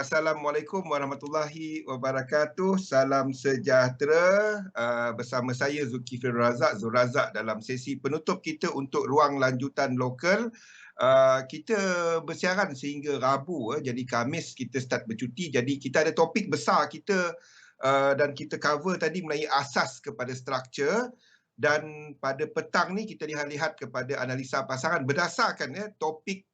Assalamualaikum warahmatullahi wabarakatuh. Salam sejahtera. Bersama saya Zulkifli Razak, Zul Razak dalam sesi penutup kita untuk ruang lanjutan lokal. Kita bersiaran sehingga Rabu, jadi Khamis kita start bercuti. Jadi kita ada topik besar kita dan kita cover tadi mengenai asas kepada struktur. Dan pada petang ni kita lihat kepada analisa pasaran berdasarkan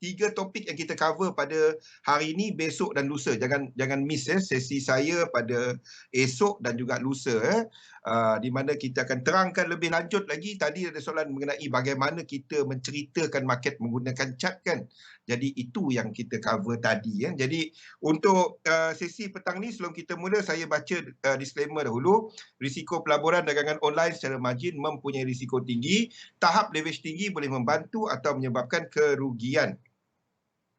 tiga topik yang kita cover pada hari ini, besok dan lusa. Jangan miss sesi saya pada esok dan juga lusa di mana kita akan terangkan lebih lanjut lagi. Tadi ada soalan mengenai bagaimana kita menceritakan market menggunakan chart kan. Jadi itu yang kita cover tadi Jadi untuk sesi petang ni, sebelum kita mula, saya baca disclaimer dahulu. Risiko pelaburan dagangan online secara margin mempunyai risiko tinggi. Tahap leverage tinggi boleh membantu atau menyebabkan kerugian.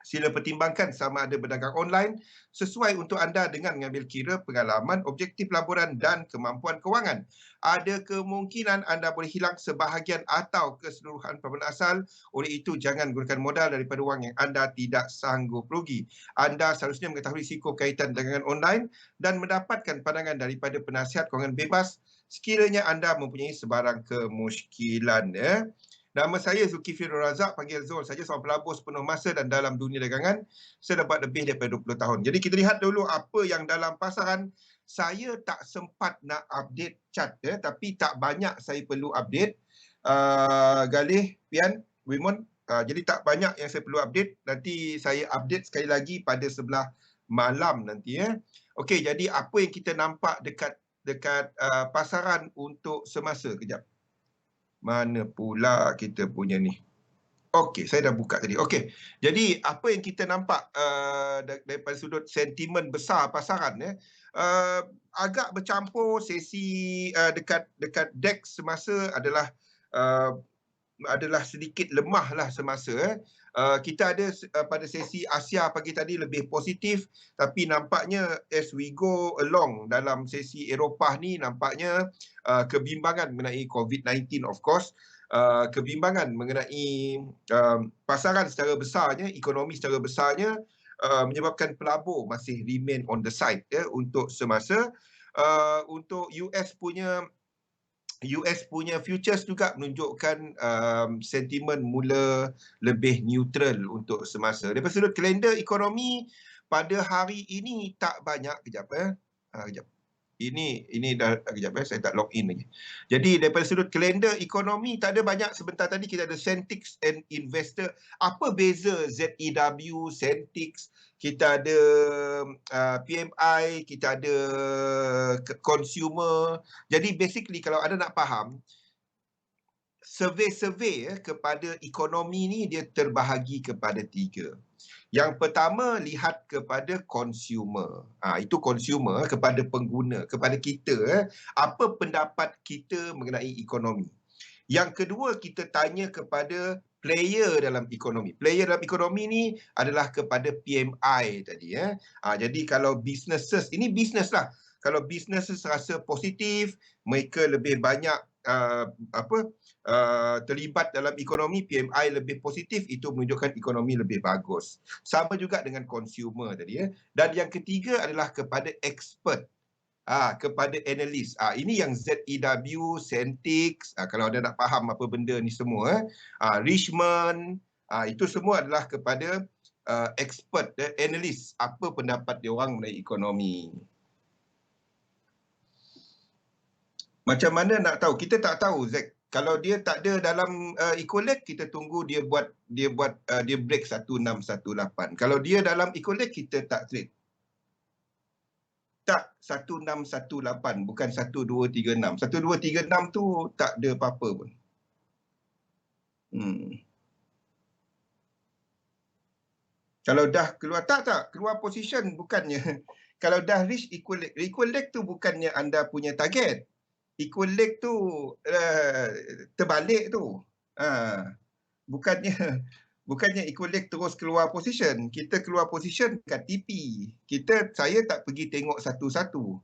Sila pertimbangkan sama ada berdagang online sesuai untuk anda dengan mengambil kira pengalaman, objektif laporan dan kemampuan kewangan. Ada kemungkinan anda boleh hilang sebahagian atau keseluruhan pelaburan asal. Oleh itu, jangan gunakan modal daripada wang yang anda tidak sanggup rugi. Anda seharusnya mengetahui risiko kaitan dagangan online dan mendapatkan pandangan daripada penasihat kewangan bebas sekiranya anda mempunyai sebarang kemusykilan. Nama saya Zulkifli Razak, panggil Zul saja, seorang pelabur sepenuh masa dan dalam dunia dagangan sedapat lebih daripada 20 tahun. Jadi kita lihat dulu apa yang dalam pasaran. Saya tak sempat nak update chart tapi tak banyak saya perlu update. Galih, Pian, Wimon. Jadi tak banyak yang saya perlu update. Nanti saya update sekali lagi pada sebelah malam nanti Okey, jadi apa yang kita nampak dekat pasaran untuk semasa. Kejap. Mana pula kita punya ni? Okey, saya dah buka tadi. Okey, jadi apa yang kita nampak daripada sudut sentimen besar pasaran agak bercampur. Sesi dekat DAX semasa adalah sedikit lemah lah semasa. Kita ada pada sesi Asia pagi tadi lebih positif, tapi nampaknya as we go along dalam sesi Eropah ni, nampaknya kebimbangan mengenai COVID-19 of course, kebimbangan mengenai pasaran secara besarnya, ekonomi secara besarnya, menyebabkan pelabur masih remain on the side untuk semasa. Untuk US punya futures juga menunjukkan sentimen mula lebih neutral untuk semasa. Daripada sudut kalender ekonomi pada hari ini tak banyak. Kejap. Ini dah kejap saya tak log in lagi. Jadi daripada sudut kalender ekonomi tak ada banyak. Sebentar tadi kita ada Sentix and Investor. Apa beza ZEW, Sentix? Kita ada PMI, kita ada consumer. Jadi basically kalau anda nak faham, survey kepada ekonomi ni dia terbahagi kepada tiga. Yang pertama, lihat kepada consumer. Itu consumer, kepada pengguna, kepada kita. Apa pendapat kita mengenai ekonomi? Yang kedua, kita tanya kepada player dalam ekonomi. Player dalam ekonomi ni adalah kepada PMI tadi. Jadi kalau businesses, ini business lah. Kalau businesses rasa positif, mereka lebih banyak terlibat dalam ekonomi, PMI lebih positif, itu menunjukkan ekonomi lebih bagus. Sama juga dengan consumer tadi. Dan yang ketiga adalah kepada expert. Kepada analis. Ini yang ZEW, Sentix, kalau anda nak faham apa benda ni semua. Richmond, itu semua adalah kepada expert, analis. Apa pendapat dia orang mengenai ekonomi. Macam mana nak tahu? Kita tak tahu, Zack. Kalau dia tak ada dalam Ecolag, kita tunggu dia break 1618. Kalau dia dalam Ecolag, kita tak trade. Tak, 1618, bukan 1236. 1236 tu tak ada apa-apa pun. Kalau dah keluar, keluar position bukannya. Kalau dah reach equal leg tu bukannya anda punya target. Equal leg tu terbalik tu. Bukannya equal leg terus keluar position. Kita keluar position kat TP. Saya tak pergi tengok satu-satu.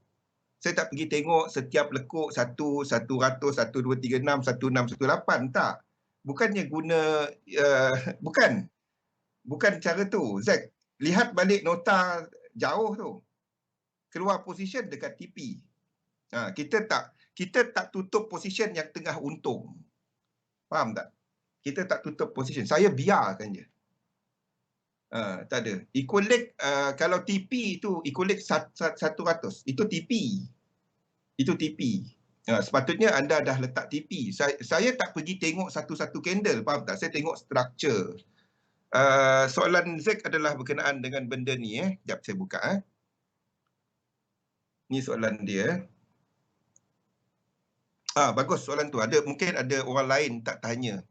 Saya tak pergi tengok setiap lekuk 100, 1236, 1618. Tak. Bukannya guna, bukan cara tu. Zack, lihat balik nota jauh tu. Keluar position dekat TP. Kita tak tutup position yang tengah untung. Faham tak? Kita tak tutup position. Saya biarkan je. Tak ada. Equal leg, kalau TP tu equal leg 100, itu TP. Itu TP. Sepatutnya anda dah letak TP. Saya tak pergi tengok satu-satu candle, faham tak? Saya tengok structure. Soalan Zack adalah berkenaan dengan benda ni. Sekejap saya buka. Ni soalan dia. Bagus soalan tu. Mungkin ada orang lain tak tanya.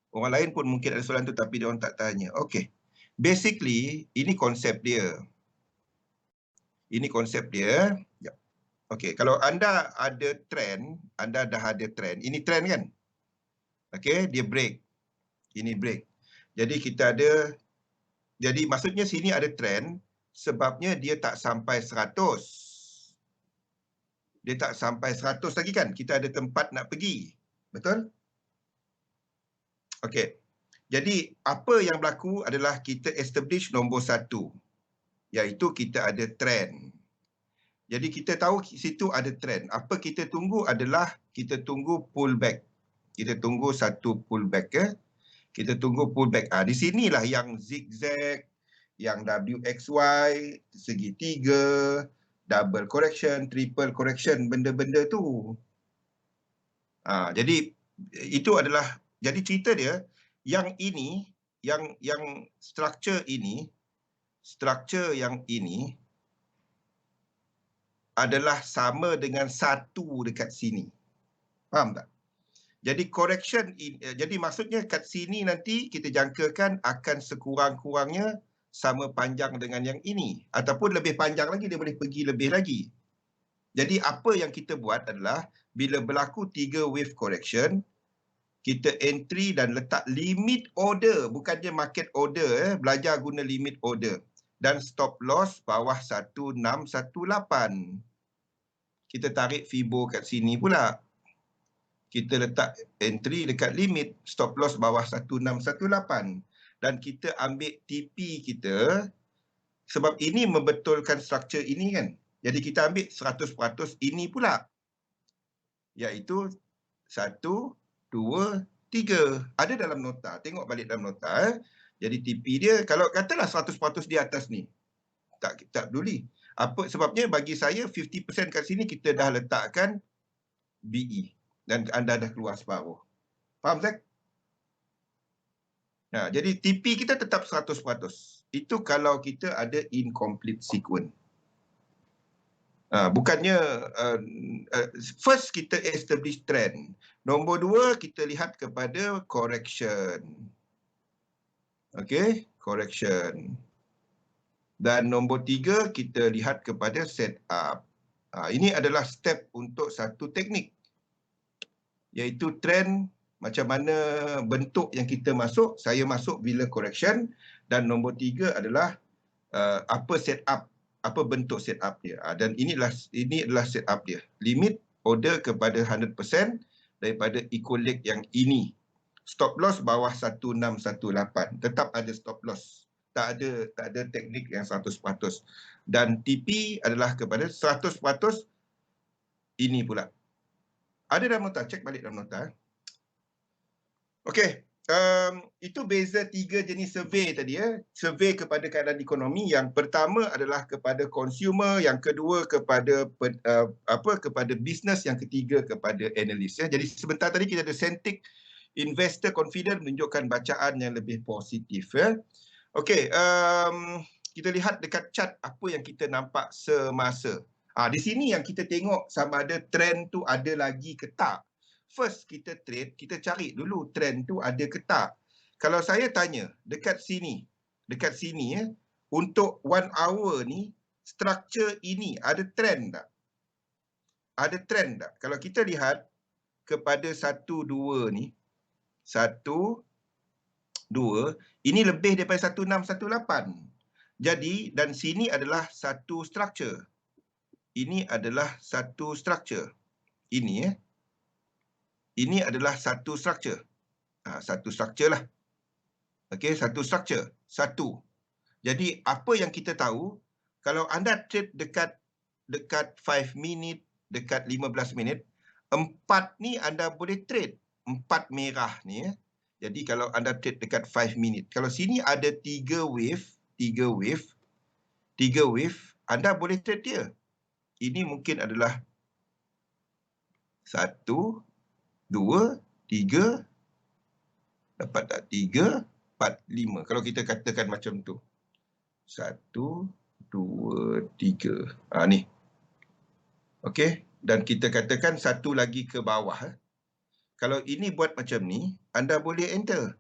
Orang lain pun mungkin ada soalan tu tapi dia orang tak tanya. Okey. Basically, ini konsep dia. Ini konsep dia. Okey, kalau anda ada trend, anda dah ada trend. Ini trend kan? Okey, dia break. Ini break. Jadi kita ada, jadi maksudnya sini ada trend sebabnya dia tak sampai 100. Dia tak sampai 100 lagi kan? Kita ada tempat nak pergi. Betul? Okey. Jadi apa yang berlaku adalah kita establish nombor 1. Iaitu kita ada trend. Jadi kita tahu situ ada trend. Apa kita tunggu adalah kita tunggu pullback. Kita tunggu satu pullback. Kita tunggu pullback. Di sinilah yang zigzag, yang WXY, segitiga, double correction, triple correction, benda-benda tu. Jadi itu adalah, jadi cerita dia, yang ini, yang structure yang ini adalah sama dengan 1 dekat sini. Faham tak? Jadi correction, jadi maksudnya kat sini nanti kita jangkakan akan sekurang-kurangnya sama panjang dengan yang ini. Ataupun lebih panjang lagi, dia boleh pergi lebih lagi. Jadi apa yang kita buat adalah bila berlaku 3 wave correction, kita entry dan letak limit order, bukannya market order, belajar guna limit order. Dan stop loss bawah 1618. Kita tarik Fibo kat sini pula. Kita letak entry dekat limit, stop loss bawah 1618. Dan kita ambil TP kita, sebab ini membetulkan struktur ini kan. Jadi kita ambil 100% ini pula. Iaitu 1, 2, 3. Ada dalam nota. Tengok balik dalam nota. Jadi TP dia, kalau katalah 100% di atas ni. Tak peduli. Apa sebabnya bagi saya 50% kat sini kita dah letakkan BE dan anda dah keluar separuh. Faham tak? Jadi TP kita tetap 100%. Itu kalau kita ada incomplete sequence. Bukannya first kita establish trend. Nombor 2 kita lihat kepada correction. Okey, correction. Dan nombor 3 kita lihat kepada setup. Ini adalah step untuk satu teknik. Iaitu trend, macam mana bentuk yang kita masuk. Saya masuk bila correction. Dan nombor 3 adalah apa setup, apa bentuk setup dia. Dan ini adalah setup dia. Limit order kepada 100% daripada equal leg yang ini. Stop loss bawah 1618. Tetap ada stop loss. Tak ada teknik yang 100%. Dan TP adalah kepada 100% ini pula. Ada dalam nota, cek balik dalam nota. Okey, itu beza 3 jenis survey tadi ya. Survey kepada keadaan ekonomi, yang pertama adalah kepada consumer, yang kedua kepada kepada bisnes, yang ketiga kepada analis ya. Jadi sebentar tadi kita ada Sentik investor confident menunjukkan bacaan yang lebih positif ya. Okey, kita lihat dekat chart apa yang kita nampak semasa. Di sini yang kita tengok sama ada trend tu ada lagi ke tak. First kita trade, kita cari dulu trend tu ada ke tak. Kalau saya tanya dekat sini ya, untuk 1 hour ni, structure ini ada trend tak? Ada trend tak? Kalau kita lihat kepada 1, 2 ni, 1, 2, ini lebih daripada 1618. Jadi, dan sini adalah satu structure. Ini adalah satu structure. Ini ya. Ini adalah satu structure. Satu structure lah. Okey, satu structure. Satu. Jadi, apa yang kita tahu, Kalau anda trade dekat 5 minit, dekat 15 minit, 4 ni anda boleh trade. 4 merah ni ya. Jadi kalau anda trade dekat 5 minit, kalau sini ada 3 wave, anda boleh trade dia. Ini mungkin adalah 1, 2, 3, dapat tak 3, 4, 5. Kalau kita katakan macam tu. 1, 2, 3. Ni. Okey. Dan kita katakan satu lagi ke bawah. Kalau ini buat macam ni, anda boleh enter.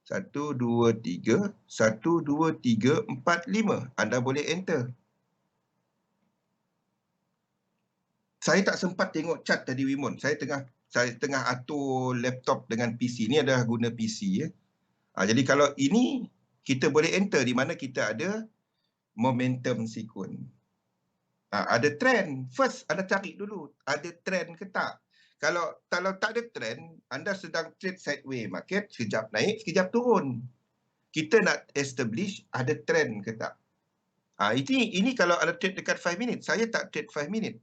1, 2, 3, 1, 2, 3, 4, 5. Anda boleh enter. Saya tak sempat tengok chart tadi, Wimon. Saya tengah atur laptop dengan PC. Ni adalah guna PC ya. Jadi kalau ini kita boleh enter di mana kita ada momentum sequence. Ada trend. First anda cari dulu ada trend ke tak. Kalau tak ada trend, anda sedang trade sideways market, sekejap naik, sekejap turun. Kita nak establish ada trend ke tak. Ini kalau ada trade dekat 5 minit, saya tak trade 5 minit.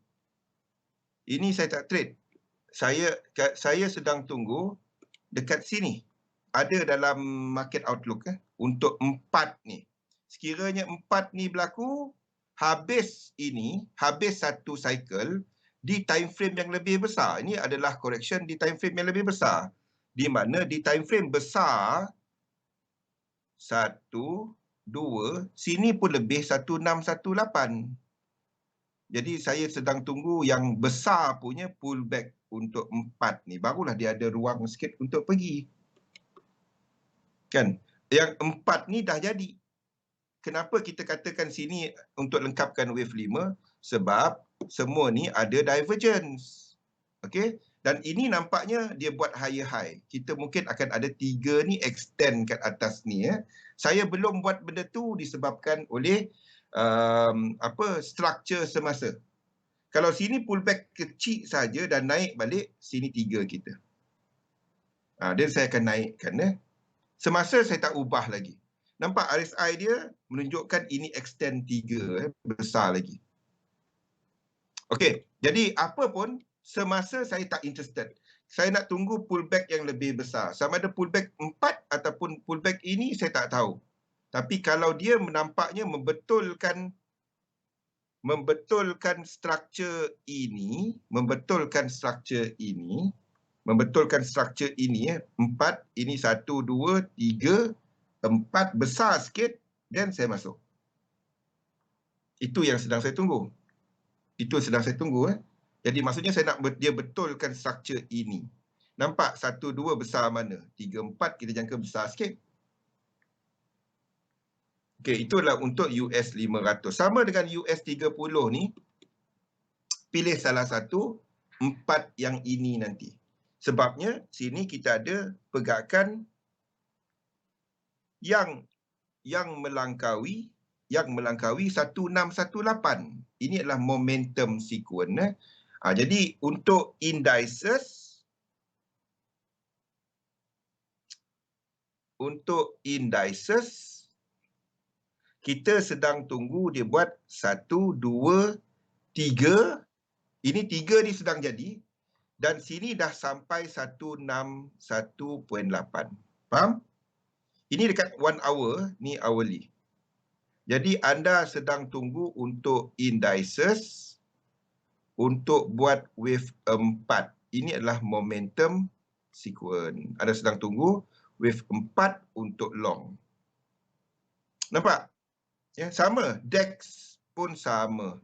Ini saya tak trade. Saya sedang tunggu dekat sini. Ada dalam market outlook untuk 4 ni. Sekiranya 4 ni berlaku, habis satu cycle di time frame yang lebih besar. Ini adalah correction di time frame yang lebih besar. Di mana di time frame besar 1, 2, sini pun lebih 1618. Jadi saya sedang tunggu yang besar punya pullback untuk 4 ni. Barulah dia ada ruang sikit untuk pergi. Kan? Yang 4 ni dah jadi. Kenapa kita katakan sini untuk lengkapkan wave 5? Sebab semua ni ada divergence. Okey? Dan ini nampaknya dia buat higher high. Kita mungkin akan ada 3 ni extend kat atas ni ya. Saya belum buat benda tu disebabkan oleh structure semasa. Kalau sini pullback kecil saja dan naik balik, sini 3 kita. Dan saya akan naikkan ya. Semasa saya tak ubah lagi. Nampak RSI dia menunjukkan ini extend 3 besar lagi. Okey, jadi apa pun semasa saya tak interested. Saya nak tunggu pullback yang lebih besar. Sama ada pullback 4 ataupun pullback ini saya tak tahu. Tapi kalau dia menampaknya membetulkan struktur ini, membetulkan struktur ini 4, ini 1, 2, 3, 4 besar sikit, dan saya masuk. Itu yang sedang saya tunggu. Jadi maksudnya saya nak dia betulkan struktur ini. Nampak 1, 2 besar mana? 3, 4 kita jangka besar sikit. Okey, itulah untuk US 500. Sama dengan US 30 ni, pilih salah satu 4 yang ini nanti. Sebabnya sini kita ada pergerakan yang melangkaui 1618. Ini adalah momentum sequence. Jadi untuk indices, kita sedang tunggu dia buat 1, 2, 3. Ini 3 ni sedang jadi. Dan sini dah sampai 161.8. Faham? Ini dekat 1 hour, ni hourly. Jadi anda sedang tunggu untuk indices untuk buat wave 4. Ini adalah momentum sequence. Anda sedang tunggu wave 4 untuk long. Nampak? Ya, sama. DEX pun sama.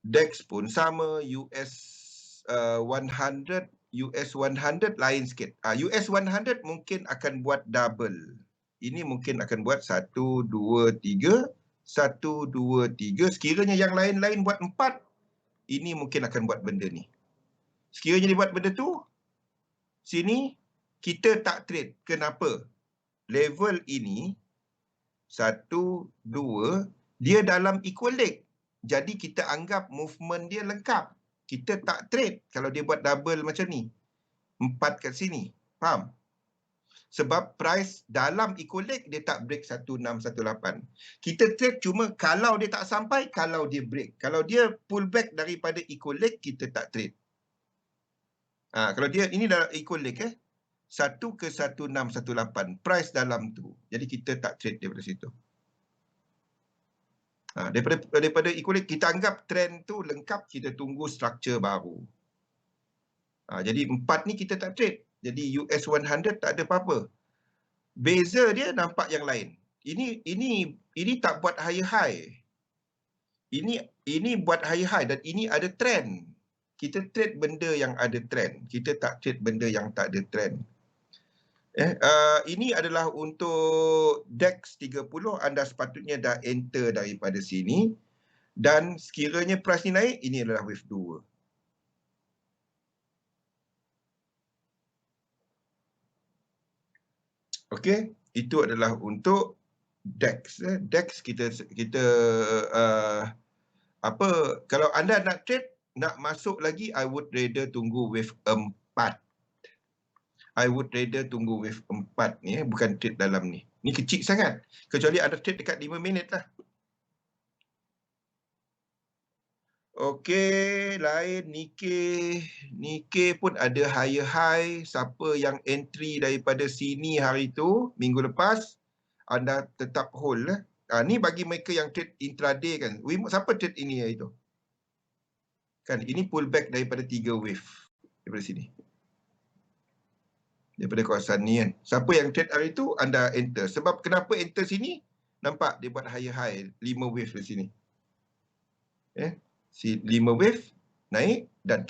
US 100 lain sikit. US 100 mungkin akan buat double. Ini mungkin akan buat 1, 2, 3, 1, 2, 3. Sekiranya yang lain-lain buat 4, ini mungkin akan buat benda ni. Sekiranya dia buat benda tu, sini kita tak trade. Kenapa? Level ini 1, 2, dia dalam equal leg. Jadi kita anggap movement dia lengkap. Kita tak trade kalau dia buat double macam ni. 4 kat sini. Faham? Sebab price dalam eco-leg dia tak break 1618. Kita trade cuma kalau dia tak sampai, kalau dia break. Kalau dia pull back daripada eco-leg, kita tak trade. Kalau dia, ini dah eco-leg 1 ke 1618. Price dalam tu. Jadi kita tak trade daripada situ. Daripada eco-leg, kita anggap trend tu lengkap, kita tunggu structure baru. Jadi 4 ni kita tak trade. Jadi US 100 tak ada apa-apa. Beza dia nampak yang lain. Ini tak buat higher high. Ini buat higher high dan ini ada trend. Kita trade benda yang ada trend. Kita tak trade benda yang tak ada trend. Ini adalah untuk DAX 30. Anda sepatutnya dah enter daripada sini. Dan sekiranya price ni naik, ini adalah wave 2. Okey, itu adalah untuk DAX. DAX kita kalau anda nak trade, nak masuk lagi, I would rather tunggu wave 4. I would rather tunggu wave 4 ni, bukan trade dalam ni. Ni kecil sangat. Kecuali anda trade dekat 5 minit lah. Okey, lain Nikkei pun ada higher high. Siapa yang entry daripada sini hari tu, minggu lepas, anda tetap hold lah. Ni bagi mereka yang trade intraday kan. Siapa trade ini hari tu? Kan, ini pullback daripada 3 wave. Daripada sini. Daripada kawasan ni kan. Siapa yang trade hari tu, anda enter. Sebab kenapa enter sini? Nampak dia buat higher high. 5 wave di sini. 5 wave naik dan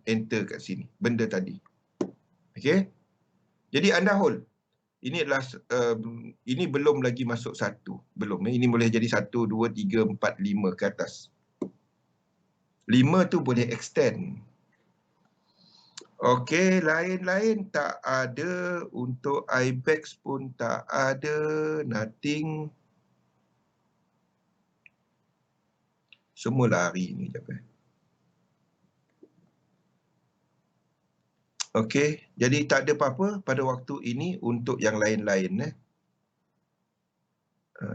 enter kat sini. Benda tadi. Okey. Jadi anda hold. Ini adalah ini belum lagi masuk 1. Belum. Ini boleh jadi 1, 2, 3, 4, 5 ke atas. 5 tu boleh extend. Okey, lain-lain tak ada. Untuk IBEX pun tak ada. Nothing. Semua lari ni je. Okey, jadi tak ada apa-apa pada waktu ini untuk yang lain-lain.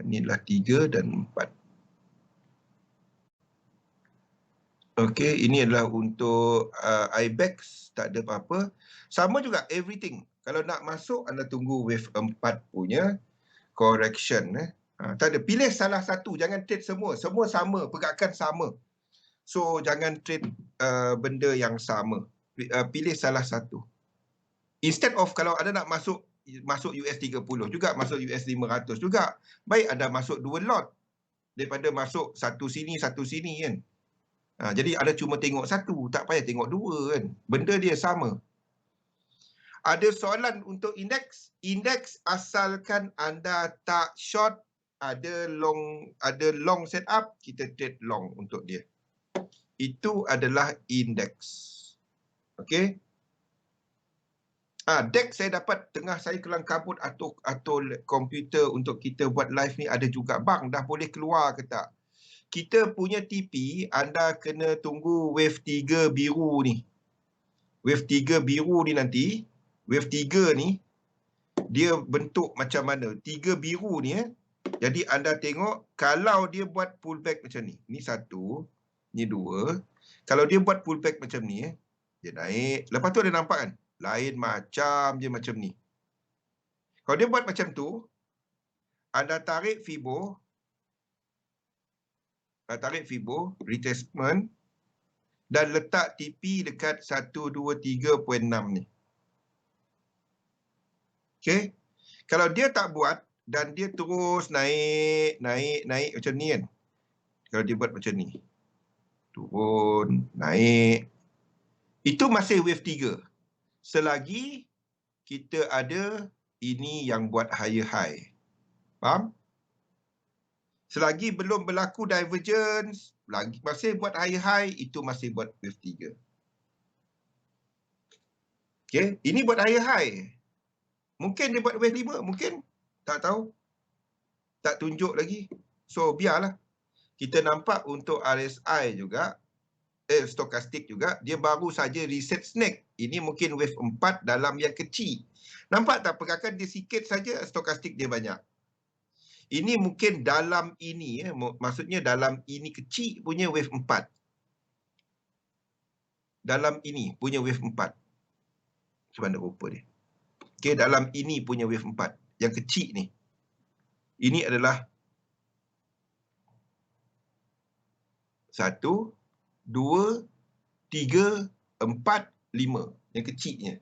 Inilah 3 dan 4. Okey, ini adalah untuk IBEX, tak ada apa-apa. Sama juga everything. Kalau nak masuk, anda tunggu wave 4 punya correction. Tak ada, pilih salah satu, jangan trade semua. Semua sama, pergerakan sama. So jangan trade benda yang sama. Pilih salah satu. Instead of kalau anda nak masuk US 30 juga, masuk US 500 juga, baik anda masuk 2 lot daripada masuk satu sini kan. Jadi anda cuma tengok satu, tak payah tengok 2 kan. Benda dia sama. Ada soalan untuk indeks? Indeks asalkan anda tak short, ada long setup, kita trade long untuk dia. Itu adalah indeks. Okey. DEX saya dapat tengah saya kelang kabut atau komputer untuk kita buat live ni ada juga. Bang, dah boleh keluar ke tak? Kita punya TP, anda kena tunggu wave 3 biru ni. Wave 3 biru ni nanti, wave 3 ni, dia bentuk macam mana? 3 biru ni Jadi anda tengok, kalau dia buat pullback macam ni. Ni 1, ni 2. Kalau dia buat pullback macam ni, dia naik. Lepas tu ada nampak kan? Lain macam je macam ni. Kalau dia buat macam tu, anda tarik Fibo, retracement, dan letak TP dekat 123.6 ni. Okey. Kalau dia tak buat dan dia terus naik macam ni kan. Kalau dia buat macam ni. Turun, naik. Itu masih wave 3. Selagi kita ada ini yang buat higher high. Faham? Selagi belum berlaku divergence, lagi masih buat higher high, itu masih buat wave 3. Okey, ini buat higher high. Mungkin dia buat wave 5, mungkin. Tak tahu. Tak tunjuk lagi. So, biarlah. Kita nampak untuk RSI juga. stokastik juga, dia baru saja reset snake. Ini mungkin wave 4 dalam yang kecil. Nampak tak pergerakan dia sikit saja, stokastik dia banyak. Ini mungkin dalam ini, maksudnya dalam ini kecil punya wave 4. Dalam ini punya wave 4. Macam mana rupa dia? Okay, dalam ini punya wave 4. Yang kecil ni. Ini adalah 1, 2, 3, 4, 5. Yang kecilnya.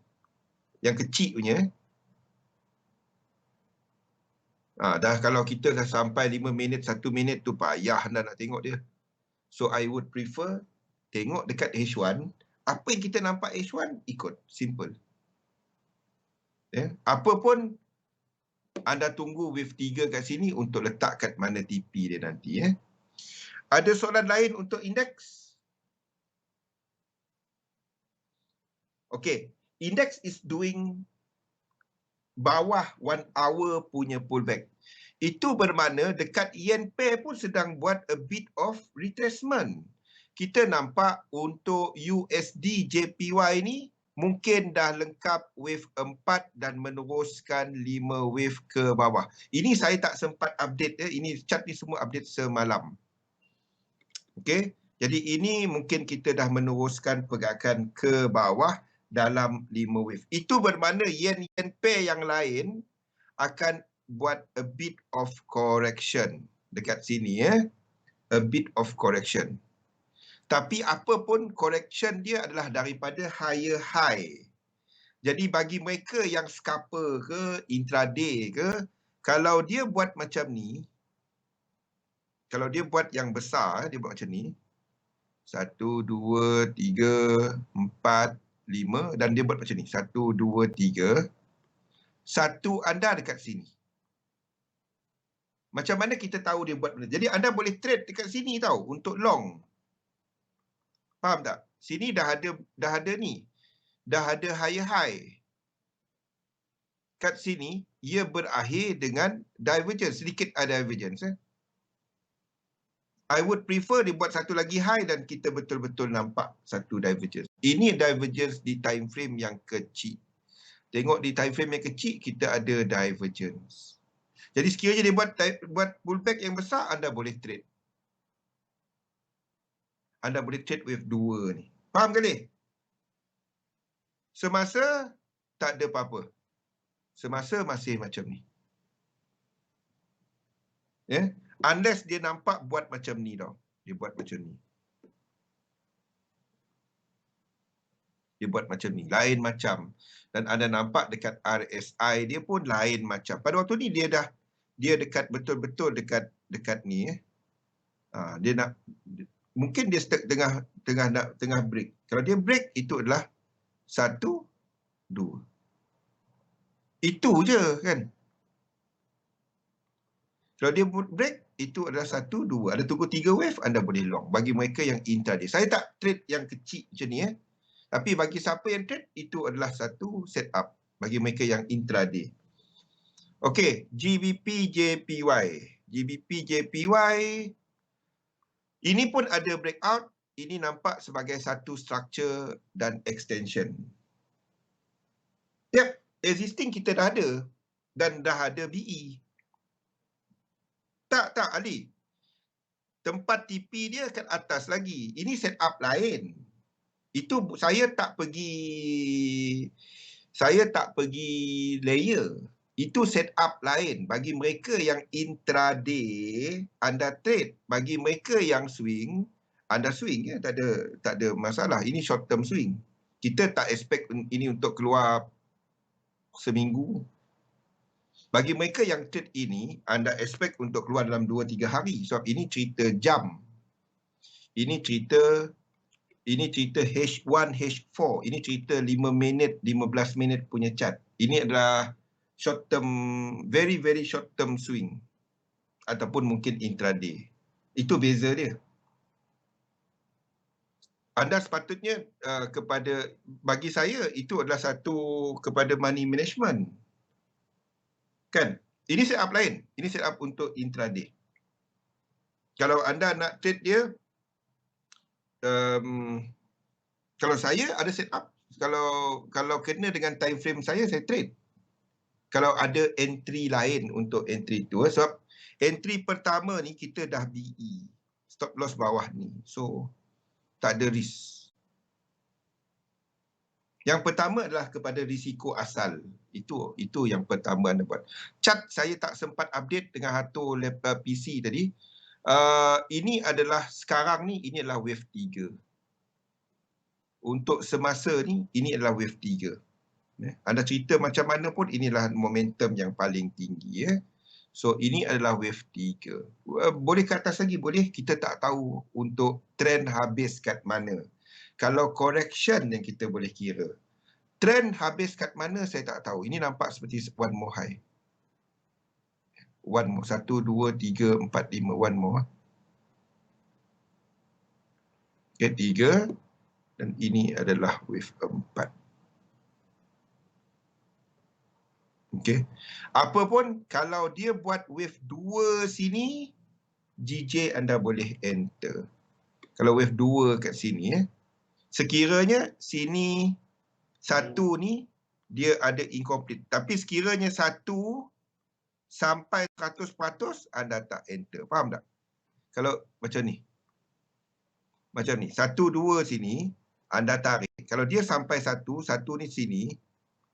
Yang kecil punya. Dah kalau kita dah sampai 5 minit, 1 minit tu payah dah nak tengok dia. So I would prefer tengok dekat H1. Apa yang kita nampak H1, ikut. Simple. Apa pun anda tunggu wave 3 kat sini untuk letak kat mana TP dia nanti. Ada soalan lain untuk indeks? Okay. Index is doing bawah 1 hour punya pullback. Itu bermakna dekat yen pair pun sedang buat a bit of retracement. Kita nampak untuk USD JPY ni mungkin dah lengkap wave 4 dan meneruskan 5 wave ke bawah. Ini saya tak sempat update. Ini chart ni semua update semalam. Okay. Jadi ini mungkin kita dah meneruskan pergerakan ke bawah dalam 5 wave. Itu bermakna yen-yen pair yang lain akan buat a bit of correction dekat sini. A bit of correction. Tapi apa pun correction dia adalah daripada higher high. Jadi bagi mereka yang scalper ke, intraday ke, kalau dia buat macam ni, kalau dia buat yang besar, dia buat macam ni, 1, 2, 3, 4, 5 dan dia buat macam ni. 1, 2, 3. Satu anda dekat sini. Macam mana kita tahu dia buat benda? Jadi anda boleh trade dekat sini tahu untuk long. Faham tak? Sini dah ada ni. Dah ada higher high. Kat sini ia berakhir dengan divergence, sedikit ada divergence. I would prefer dia buat satu lagi high dan kita betul-betul nampak satu divergence. Ini divergence di time frame yang kecil. Tengok di time frame yang kecil, kita ada divergence. Jadi sekiranya dia buat pullback yang besar, anda boleh trade. Anda boleh trade wave 2 ni. Faham ke ni? Semasa, tak ada apa-apa. Semasa masih macam ni. Unless dia nampak buat macam ni tau. Dia buat macam ni. Dia buat macam ni. Lain macam. Dan anda nampak dekat RSI dia pun lain macam. Pada waktu ni dia dekat betul-betul dekat ni. Dia nak, mungkin dia tengah break. Kalau dia break, itu adalah 1, 2. Itu je kan. Kalau dia break, itu adalah 1, 2. Ada tunggu 3 wave, anda boleh long. Bagi mereka yang intraday. Saya tak trade yang kecil macam ni. Tapi bagi siapa yang trade, itu adalah satu setup. Bagi mereka yang intraday. Okey, GBP JPY. GBP JPY. Ini pun ada breakout. Ini nampak sebagai satu structure dan extension. Yep, existing kita dah ada. Dan dah ada BE. Tak, Ali. Tempat TP dia kat atas lagi. Ini setup lain. Itu saya tak pergi layer. Itu setup lain. Bagi mereka yang intraday, anda trade. Bagi mereka yang swing, anda swing. Tak ada masalah. Ini short term swing. Kita tak expect ini untuk keluar seminggu. Bagi mereka yang trade ini, anda expect untuk keluar dalam 2-3 hari. Sebab ini cerita jam. Ini cerita H1, H4. Ini cerita 5 minit, 15 minit punya chart. Ini adalah short term, very, very short term swing. Ataupun mungkin intraday. Itu beza dia. Anda sepatutnya bagi saya, itu adalah satu kepada money management. Kan? Ini setup lain. Ini setup untuk intraday. Kalau anda nak trade dia, kalau saya ada setup, kalau kena dengan time frame saya trade. Kalau ada entry lain untuk entry tu, sebab entry pertama ni kita dah BE, stop loss bawah ni, so tak ada risk. Yang pertama adalah kepada risiko asal. Itu yang pertama anda buat. Chart saya tak sempat update dengan Hato PC tadi. Ini adalah sekarang ni, ini adalah wave 3. Untuk semasa ni, ini adalah wave 3. Anda cerita macam mana pun, inilah momentum yang paling tinggi. So, ini adalah wave 3. Boleh ke atas lagi? Boleh. Kita tak tahu untuk trend habis kat mana. Kalau correction yang kita boleh kira. Trend habis kat mana, saya tak tahu. Ini nampak seperti one more high. One more. 1, 2, 3, 4, 5. One more. Okay, 3. Dan ini adalah wave 4. Okey. Apapun, kalau dia buat wave 2 sini, GJ anda boleh enter. Kalau wave 2 kat sini, sekiranya sini 1 ni, dia ada incomplete. Tapi sekiranya 1 sampai 100%, anda tak enter. Faham tak? Kalau macam ni. Macam ni. 1, 2 sini, anda tarik. Kalau dia sampai 1 ni sini,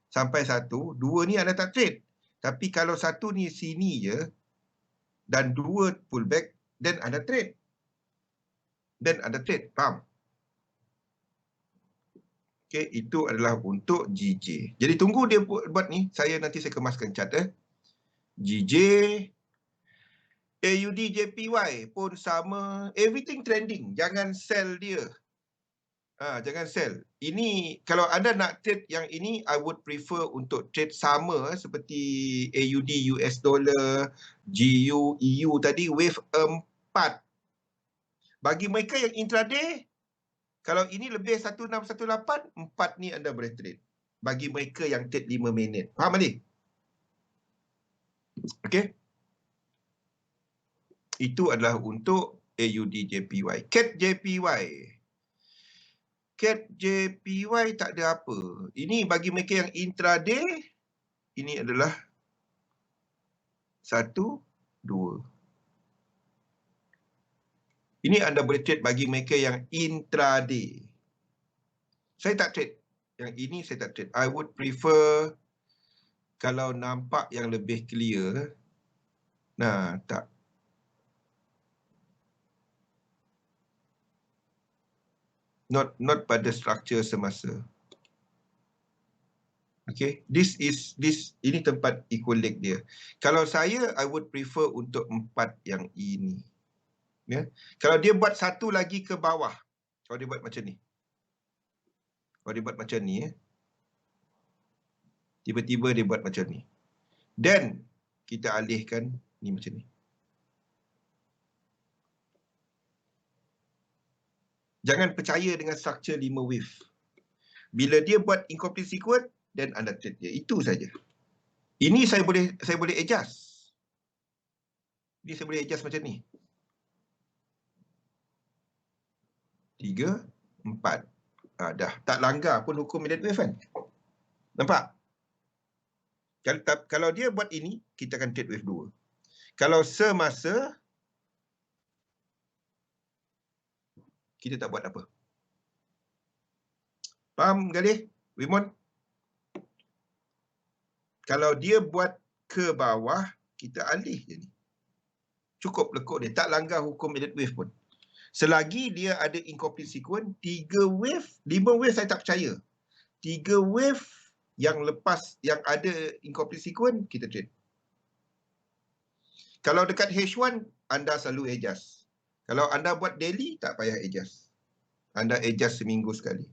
sampai 1, 2 ni anda tak trade. Tapi kalau 1 ni sini je, dan 2 pullback, then anda trade. Faham? Okay, itu adalah untuk GJ. Jadi tunggu dia buat ni. Nanti saya kemaskan chart. GJ, AUD, JPY pun sama. Everything trending. Jangan sell dia. Jangan sell. Ini, kalau anda nak trade yang ini, I would prefer untuk trade sama seperti AUD, US dollar, GU, EU tadi, wave 4. Bagi mereka yang intraday, kalau ini lebih 1618, 4 ni anda boleh trade. Bagi mereka yang trade 5 minit. Faham adik? Okey. Itu adalah untuk AUD, JPY. CAD, JPY. CAD JPY tak ada apa. Ini bagi mereka yang intraday, ini adalah 1, 2. Ini anda boleh trade bagi mereka yang intraday. Saya tak trade. Yang ini saya tak trade. I would prefer kalau nampak yang lebih clear. Nah, tak. Not pada structure semasa. Okay, ini tempat equal leg dia. Kalau saya, I would prefer untuk 4 yang ini. Ya. Kalau dia buat satu lagi ke bawah, kalau dia buat macam ni. Kalau dia buat macam ni, tiba-tiba dia buat macam ni. Dan kita alihkan ni macam ni. Jangan percaya dengan structure 5 wave. Bila dia buat incomplete sequence, then anda trade dia. Itu saja. Ini saya boleh adjust. Ini saya boleh adjust macam ni. 3, 4. Dah tak langgar pun hukum minute wave kan. Nampak? Kalau dia buat ini, kita akan trade wave 2. Kalau semasa, kita tak buat apa. Faham Galih? Wimon? Kalau dia buat ke bawah, kita alih je ni. Cukup lekuk dia. Tak langgar hukum minute wave pun. Selagi dia ada incomplete sequence, 3 wave, 5 wave saya tak percaya. 3 wave yang lepas, yang ada incomplete sequence, kita trade. Kalau dekat H1, anda selalu adjust. Kalau anda buat daily, tak payah adjust. Anda adjust seminggu sekali.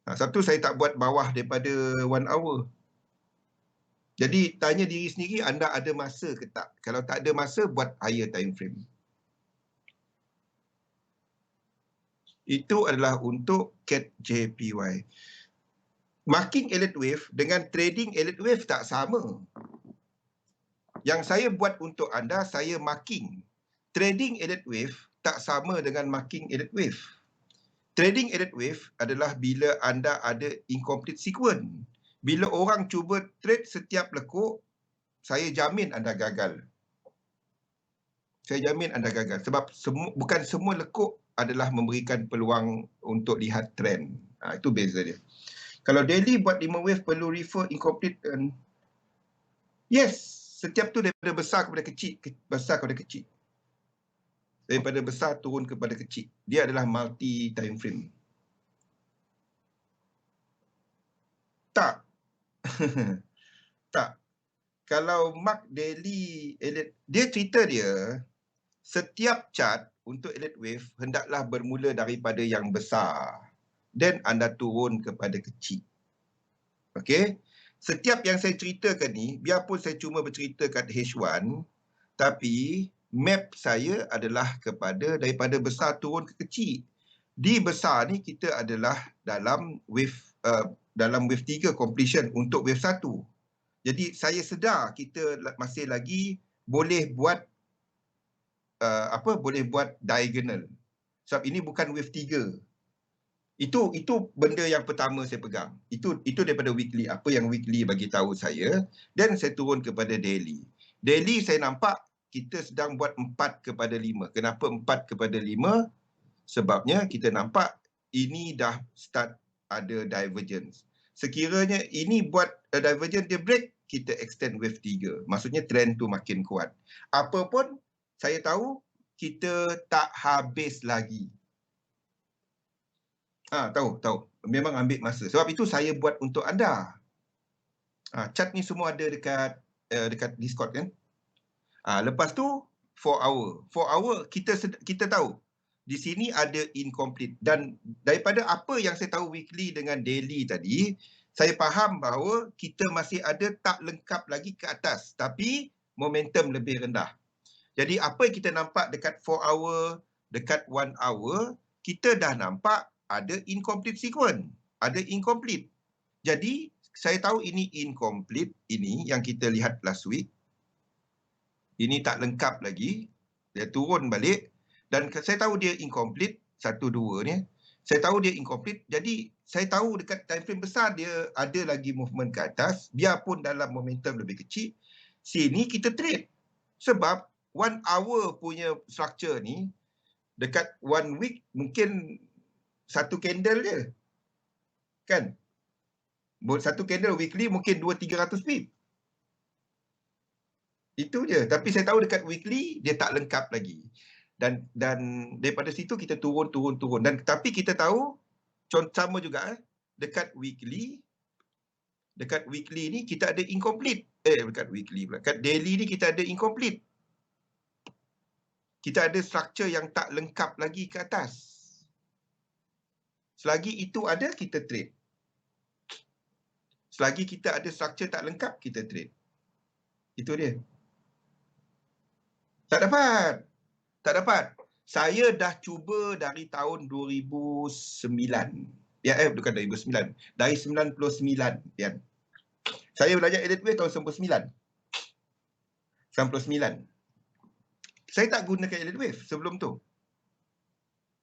Satu, saya tak buat bawah daripada 1 hour. Jadi, tanya diri sendiri, anda ada masa ke tak? Kalau tak ada masa, buat higher time frame. Itu adalah untuk CAD JPY. Marking elite wave dengan trading elite wave tak sama. Yang saya buat untuk anda, saya marking. Trading elite wave tak sama dengan marking elliott wave. Trading elliott wave adalah bila anda ada incomplete sequence. Bila orang cuba trade setiap lekuk, saya jamin anda gagal. Saya jamin anda gagal. Sebab bukan semua lekuk adalah memberikan peluang untuk lihat trend. Itu beza dia. Kalau daily buat 5 wave perlu refer incomplete. Yes, setiap tu daripada besar kepada kecil, besar kepada kecil. Daripada besar turun kepada kecil. Dia adalah multi time frame. Tak. Tak. Kalau mark daily elliott, dia cerita dia, setiap chart untuk elliott wave hendaklah bermula daripada yang besar dan anda turun kepada kecil. Okey? Setiap yang saya ceritakan ni, biarpun saya cuma bercerita kat H1, tapi map saya adalah kepada daripada besar turun ke kecil. Di besar ni kita adalah dalam wave 3 completion untuk wave 1. Jadi saya sedar kita masih lagi boleh buat boleh buat diagonal. Sebab ini bukan wave 3. Itu benda yang pertama saya pegang. Itu daripada weekly, apa yang weekly bagi tahu saya, dan saya turun kepada daily. Daily saya nampak kita sedang buat 4 kepada 5. Kenapa 4 kepada 5? Sebabnya kita nampak ini dah start ada divergence. Sekiranya ini buat divergence, dia break, kita extend wave 3. Maksudnya trend tu makin kuat. Apapun saya tahu kita tak habis lagi. Tahu. Memang ambil masa. Sebab itu saya buat untuk anda. Chart ni semua ada dekat Discord kan. Lepas tu 4 hour. 4 hour kita tahu di sini ada incomplete, dan daripada apa yang saya tahu weekly dengan daily tadi, saya faham bahawa kita masih ada tak lengkap lagi ke atas, tapi momentum lebih rendah. Jadi apa yang kita nampak dekat 4 hour, dekat 1 hour, kita dah nampak ada incomplete sequence, ada incomplete. Jadi saya tahu ini incomplete, ini yang kita lihat last week. Ini tak lengkap lagi, dia turun balik, dan saya tahu dia incomplete 1 2 ni. Saya tahu dia incomplete, jadi saya tahu dekat time frame besar dia ada lagi movement ke atas, biarpun dalam momentum lebih kecil. Sini kita trade. Sebab 1 hour punya structure ni dekat 1 week mungkin 1 candle je. Kan? Satu candle weekly mungkin 200-300 pip. Itu je. Tapi saya tahu dekat weekly dia tak lengkap lagi. Dan daripada situ kita turun. Dan tapi kita tahu sama juga dekat weekly ni kita ada incomplete. Dekat daily ni kita ada incomplete. Kita ada structure yang tak lengkap lagi ke atas. Selagi itu ada, kita trade. Selagi kita ada structure tak lengkap, kita trade. Itu dia. Tak dapat. Saya dah cuba dari tahun 2009. Bukan 2009. Dari 99. Saya belajar elliott wave tahun 99. Saya tak gunakan elliott wave sebelum tu.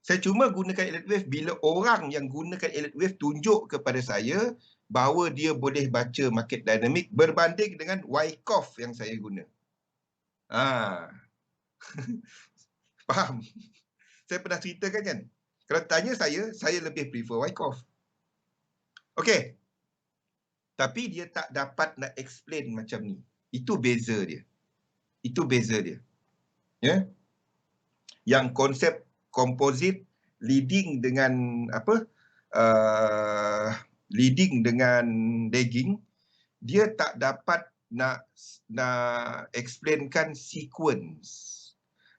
Saya cuma gunakan elliott wave bila orang yang gunakan elliott wave tunjuk kepada saya bahawa dia boleh baca market dynamic berbanding dengan Wyckoff yang saya guna. Faham? Saya pernah ceritakan kan? Kalau tanya saya lebih prefer Wyckoff. Okey. Tapi dia tak dapat nak explain macam ni. Itu beza dia. Ya. Yang konsep composite leading dengan leading dengan lagging, dia tak dapat nak explainkan sequence.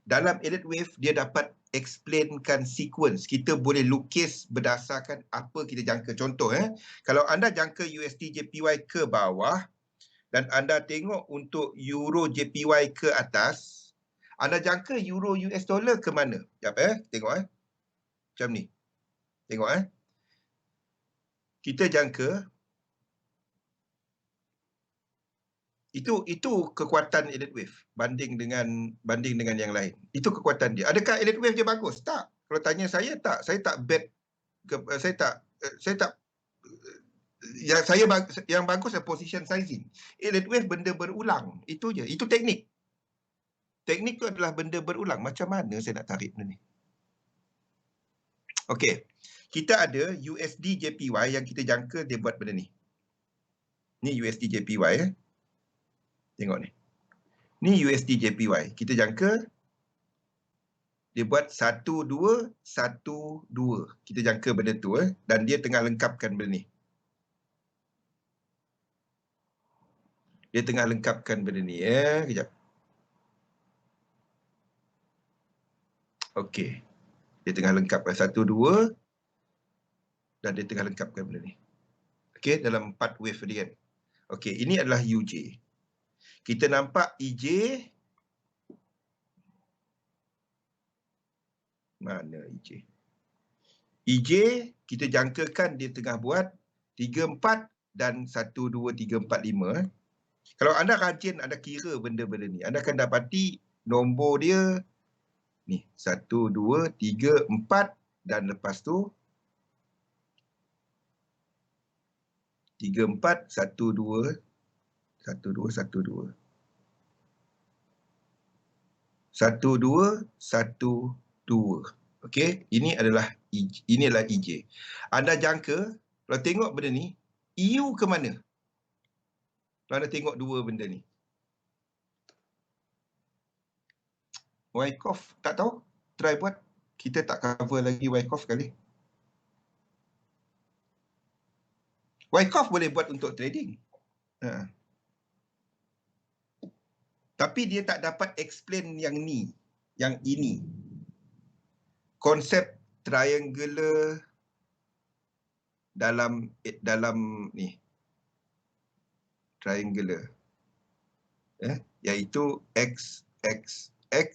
Dalam elliott wave dia dapat explainkan sequence. Kita boleh lukis berdasarkan apa kita jangka. Contoh kalau anda jangka USD JPY ke bawah dan anda tengok untuk Euro JPY ke atas, anda jangka Euro US dollar ke mana? Tengok macam ni. Tengok kita jangka Itu kekuatan elite wave banding dengan yang lain. Itu kekuatan dia. Adakah elite wave dia bagus? Tak. Kalau tanya saya, tak. Saya tak bet saya tak yang bagus adalah position sizing. Elite wave benda berulang. Itu je. Itu teknik. Teknik tu adalah benda berulang. Macam mana saya nak tarik benda ni? Okey. Kita ada USD JPY yang kita jangka dia buat benda ni. Ni USD JPY. Tengok ni. Ni USD JPY. Kita jangka dia buat 1, 2, 1, 2. Kita jangka benda tu dan dia tengah lengkapkan benda ni. Dia tengah lengkapkan benda ni kejap. Okey. Dia tengah lengkapkan 1, 2 dan dia tengah lengkapkan benda ni. Okey, dalam 4 wave tadi kan. Okey, ini adalah UJ. Kita nampak EJ. Mana EJ? EJ kita jangkakan dia tengah buat 3, 4 dan 1, 2, 3, 4, 5. Kalau anda rajin, anda kira benda-benda ni, anda akan dapati nombor dia ni 1, 2, 3, 4 dan lepas tu 3, 4, 1, 2, 1, 2, 1, 2. 1, 2, 1, 2. Okey, ini adalah EJ. Anda jangka, kalau tengok benda ni, EU ke mana? Kalau anda tengok dua benda ni. Wyckoff, tak tahu. Try buat. Kita tak cover lagi Wyckoff kali. Wyckoff boleh buat untuk trading. Tapi dia tak dapat explain yang ni, yang ini. Konsep triangular dalam ni. Triangular. Iaitu X, X, X,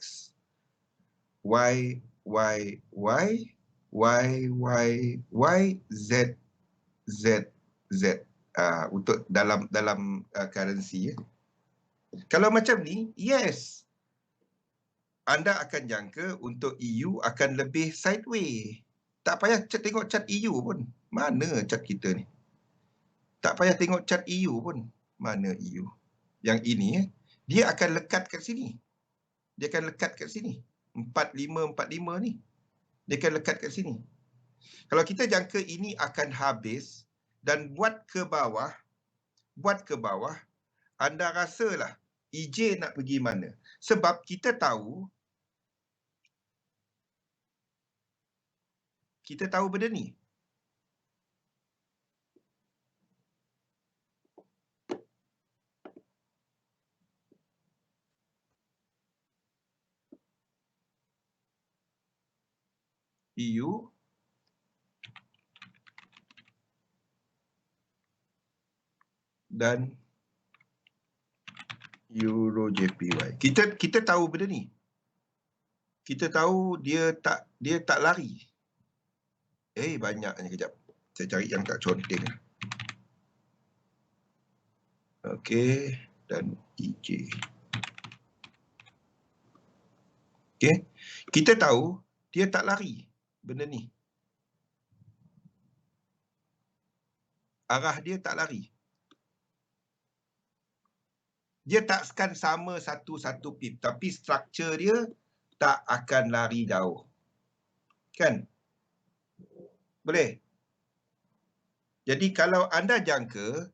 Y, Y, Y, Y, Y, Y, Z, Z, Z. Untuk dalam currency. Kalau macam ni, yes. Anda akan jangka untuk EU akan lebih sideways. Tak payah tengok chart EU pun. Mana chart kita ni? Tak payah tengok chart EU pun. Mana EU? Yang ini, dia akan lekat kat sini. Dia akan lekat kat sini. 45, 45 ni. Dia akan lekat kat sini. Kalau kita jangka ini akan habis dan buat ke bawah, anda rasalah EJ nak pergi mana? Sebab kita tahu benda ni. EU dan Euro JPY. Kita tahu benda ni. Kita tahu dia tak lari. Banyaknya kejap. Saya cari yang tak conteng. Okey, dan EJ. Okey. Kita tahu dia tak lari benda ni. Arah dia tak lari. Dia takkan sama satu pip, tapi struktur dia tak akan lari jauh. Kan? Boleh? Jadi kalau anda jangka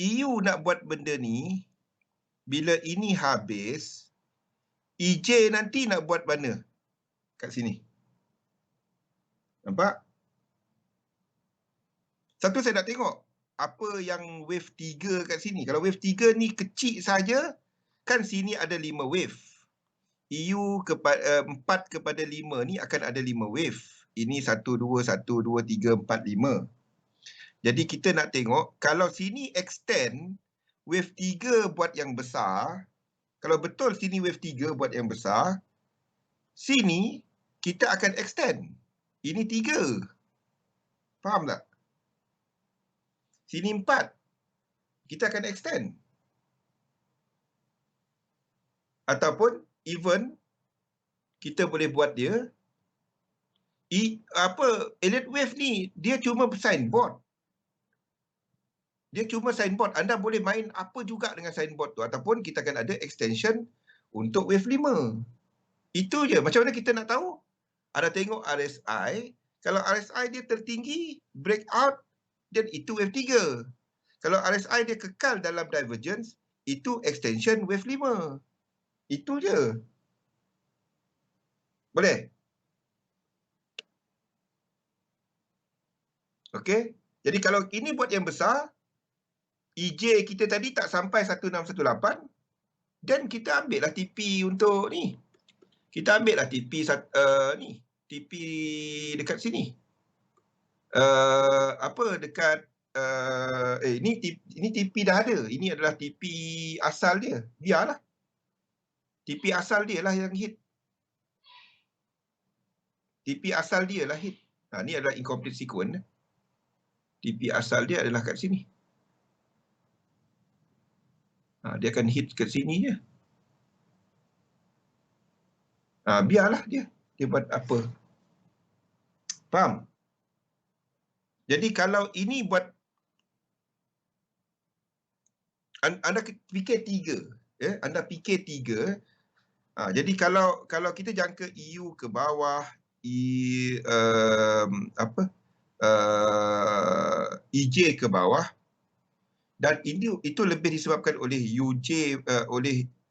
EU nak buat benda ni, bila ini habis, EJ nanti nak buat mana? Kat sini. Nampak? Satu saya nak tengok apa yang wave 3 kat sini. Kalau wave 3 ni kecil saja, kan sini ada 5 wave. EU 4 kepada 5 ni akan ada 5 wave. Ini 1, 2, 1, 2, 3, 4, 5. Jadi kita nak tengok, kalau sini extend, wave 3 buat yang besar, kalau betul sini wave 3 buat yang besar, sini kita akan extend. Ini 3. Faham tak? Sini 4. Kita akan extend. Ataupun even kita boleh buat dia Elliott Wave ni dia cuma signboard. Dia cuma signboard. Anda boleh main apa juga dengan signboard tu, ataupun kita akan ada extension untuk Wave 5. Itu je. Macam mana kita nak tahu? Ada tengok RSI. Kalau RSI dia tertinggi, breakout, dan itu Wave 3. Kalau RSI dia kekal dalam divergence, itu extension Wave 5. Itu je. Boleh? Okey. Jadi kalau ini buat yang besar, EJ kita tadi tak sampai 1618, dan kita ambil lah TP untuk ni. Kita ambil lah TP ni. TP dekat sini. Dekat ini TP dah ada. Ini adalah TP asal dia. Biarlah. TP asal dia lah yang hit. TP asal dia lah hit. Ni adalah incomplete sequence. TP asal dia adalah kat sini. Dia akan hit kat sini je. Biarlah dia. Dia buat apa. Faham? Jadi kalau ini buat, anda fikir 3. Anda fikir 3. Jadi kalau kita jangka EU ke bawah, EJ ke bawah, dan itu lebih disebabkan oleh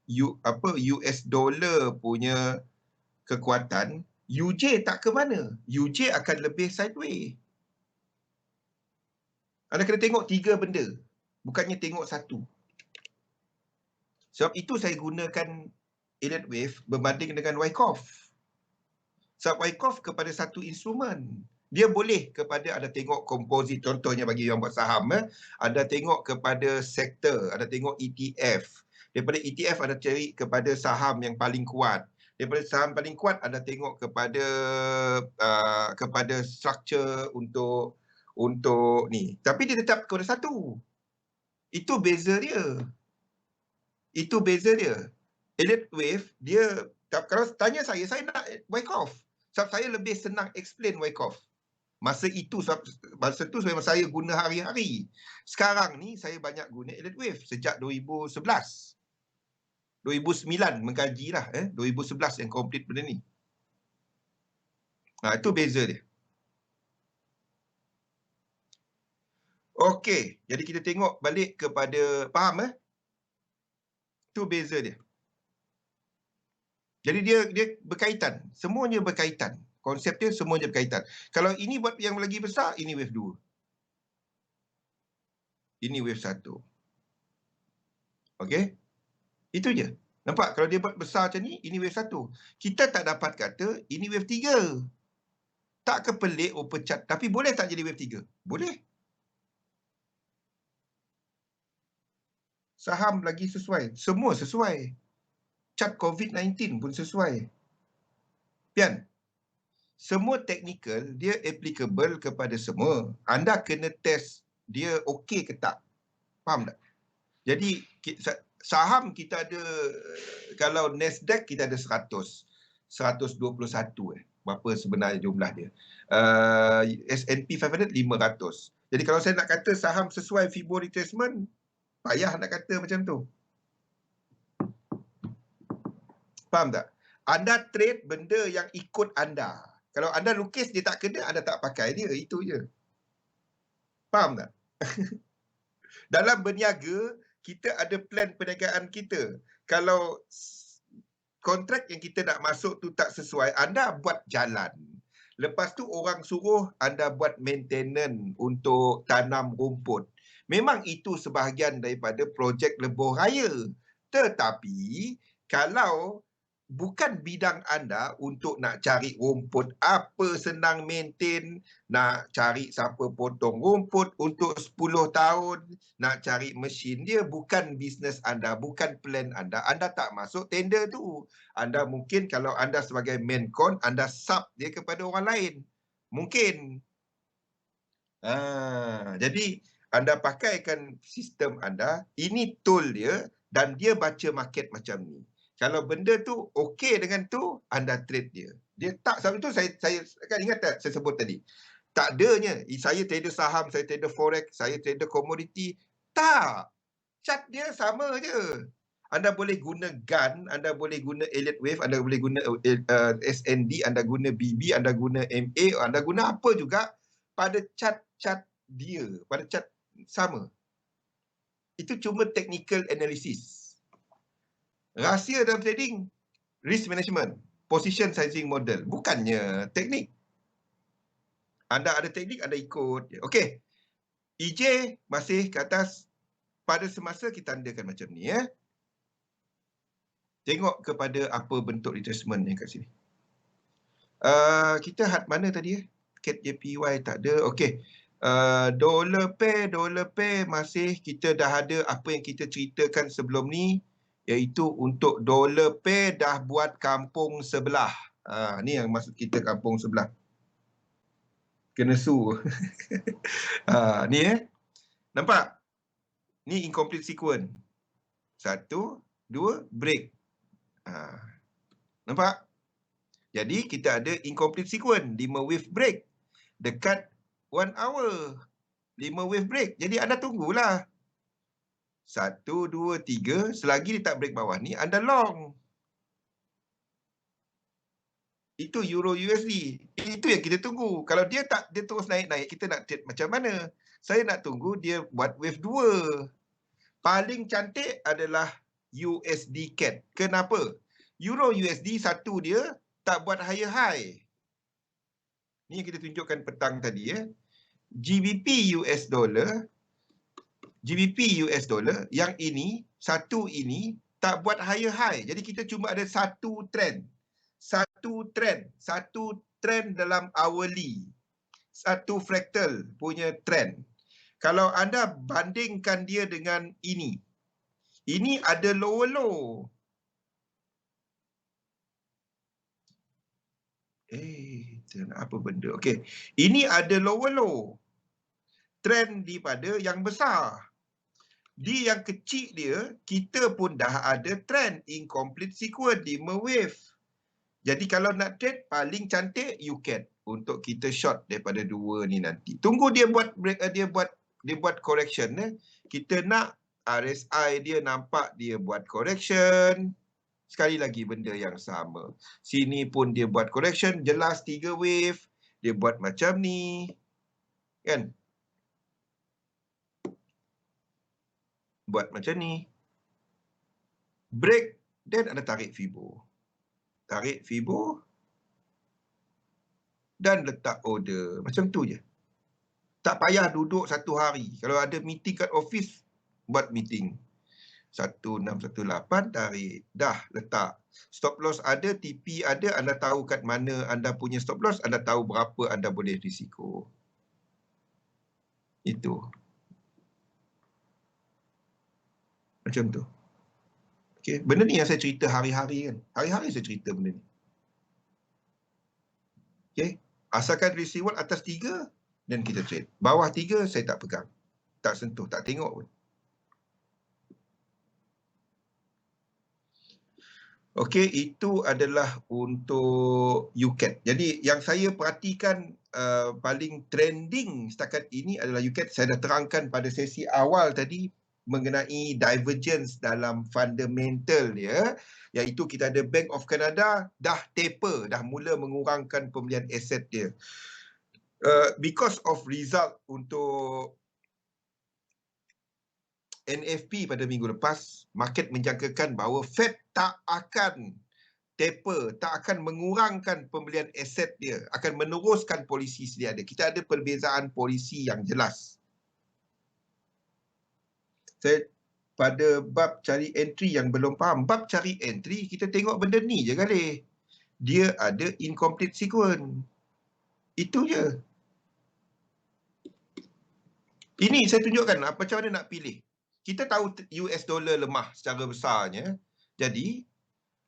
US dollar punya kekuatan. UJ tak ke mana? UJ akan lebih sideways. Anda kena tengok 3 benda, bukannya tengok satu. Sebab itu saya gunakan Elliott Wave berbanding dengan Wyckoff. Sebab Wyckoff kepada satu instrumen. Dia boleh kepada, ada tengok komposit, contohnya bagi yang buat saham, ada tengok kepada sektor, ada tengok ETF. Daripada ETF ada cari kepada saham yang paling kuat. Daripada saham paling kuat ada tengok kepada structure untuk ni. Tapi dia tetap kepada satu. Itu beza dia. Itu beza dia. Elliott Wave, dia, kalau tanya saya nak Wyckoff. Sebab saya lebih senang explain Wyckoff. Masa itu memang saya guna hari-hari. Sekarang ni saya banyak guna Elliott Wave sejak 2011. 2009 mengkaji lah. 2011 yang complete benda ni. Itu beza dia. Okey, jadi kita tengok balik kepada, faham Itu beza dia. Jadi dia berkaitan. Semuanya berkaitan. Konsep dia semuanya berkaitan. Kalau ini buat yang lagi besar, ini wave 2. Ini wave 1. Okey? Itu je. Nampak? Kalau dia buat besar macam ni, ini wave 1. Kita tak dapat kata, ini wave 3. Tak kepelik open chart. Tapi boleh tak jadi wave 3? Boleh. Saham lagi sesuai. Semua sesuai. Chart COVID-19 pun sesuai. Pian? Semua technical, dia applicable kepada semua. Anda kena test dia okey ke tak. Faham tak? Jadi, saham kita ada, kalau Nasdaq kita ada 100. 121 berapa sebenarnya jumlah dia. S&P 500 500. Jadi kalau saya nak kata saham sesuai Fibo retracement, payah nak kata macam tu. Faham tak? Anda trade benda yang ikut anda. Kalau anda lukis dia tak kena, anda tak pakai dia. Itu je. Faham tak? Dalam berniaga, kita ada plan perniagaan kita. Kalau kontrak yang kita nak masuk tu tak sesuai, anda buat jalan. Lepas tu orang suruh anda buat maintenance untuk tanam rumput. Memang itu sebahagian daripada projek lebuh raya. Tetapi kalau bukan bidang anda untuk nak cari rumput, apa senang maintain, nak cari siapa potong rumput untuk 10 tahun, nak cari mesin, dia bukan bisnes anda, bukan plan anda. Anda tak masuk tender tu. Anda mungkin kalau anda sebagai main con, anda sub dia kepada orang lain. Mungkin. Jadi anda pakaikan sistem anda, ini tool dia dan dia baca market macam ni. Kalau benda tu okey dengan tu, anda trade dia. Dia tak, sebab itu saya kan ingat tak saya sebut tadi. Tak adanya, saya trader saham, saya trader forex, saya trader komoditi. Tak. Chart dia sama je. Anda boleh guna GAN, anda boleh guna Elliott Wave, anda boleh guna SND, anda guna BB, anda guna MA, anda guna apa juga pada chart dia, pada chart sama. Itu cuma technical analysis. Rahsia dalam trading, risk management, position sizing model, bukannya teknik. Anda ada teknik, anda ikut. Okey. EJ masih ke atas. Pada semasa kita tandakan macam ni ya. Tengok kepada apa bentuk retracement yang kat sini. Kita had mana tadi ya? CAT JPY tak ada. Okey. Dollar pair masih kita dah ada apa yang kita ceritakan sebelum ni, iaitu untuk dollar pair dah buat kampung sebelah. Ni yang maksud kita kampung sebelah. Kena su. Ni nampak? Ni incomplete sequence. 1, 2, break. Nampak? Jadi kita ada incomplete sequence, 5 wave break dekat 1 hour. 5 wave break. Jadi anda tunggulah. 1, 2, 3, selagi dia tak break bawah ni, anda long. Itu Euro USD. Itu yang kita tunggu. Kalau dia tak, dia terus naik-naik, kita nak trade macam mana? Saya nak tunggu dia buat wave 2. Paling cantik adalah USD CAD. Kenapa? Euro USD satu dia tak buat higher high. Ni yang kita tunjukkan petang tadi ya. GBP US dollar yang ini, satu ini tak buat higher high. Jadi kita cuma ada satu trend. Satu trend dalam hourly. Satu fractal punya trend. Kalau anda bandingkan dia dengan ini ada lower low. Apa benda? Okey. Ini ada lower low. Trend daripada yang besar. Di yang kecil dia, kita pun dah ada trend incomplete sequence 5 wave. Jadi kalau nak trade, paling cantik UCAD untuk kita short daripada 2 ni nanti. Tunggu dia buat break, dia buat correction. Kita nak RSI dia nampak dia buat correction. Sekali lagi benda yang sama. Sini pun dia buat correction, jelas 3 wave. Dia buat macam ni. Kan? Buat macam ni. Break, then anda tarik Fibo. Tarik Fibo. Dan letak order. Macam tu je. Tak payah duduk 1 hari. Kalau ada meeting kat office, buat meeting. 1618 tarik. Dah letak. Stop loss ada, TP ada, anda tahu kat mana anda punya stop loss, anda tahu berapa anda boleh risiko. Itu. Macam tu. Okay. Benda ni yang saya cerita hari-hari kan. Hari-hari saya cerita benda ni. Okay. Asalkan risk reward atas 3, dan kita trade. Bawah 3, saya tak pegang. Tak sentuh, tak tengok pun. Okey, itu adalah untuk UCAD. Jadi yang saya perhatikan paling trending setakat ini adalah UCAD. Saya dah terangkan pada sesi awal tadi mengenai divergence dalam fundamental dia, iaitu kita ada Bank of Canada dah taper, dah mula mengurangkan pembelian aset dia. Because of result untuk NFP pada minggu lepas, market menjangkakan bahawa Fed tak akan taper, tak akan mengurangkan pembelian aset dia, akan meneruskan polisi sedia ada. Kita ada perbezaan polisi yang jelas. Saya pada bab cari entry yang belum faham, bab cari entry kita tengok benda ni je kali. Dia ada incomplete sequence. Itu je. Ini saya tunjukkan macam mana nak pilih. Kita tahu US dollar lemah secara besarnya. Jadi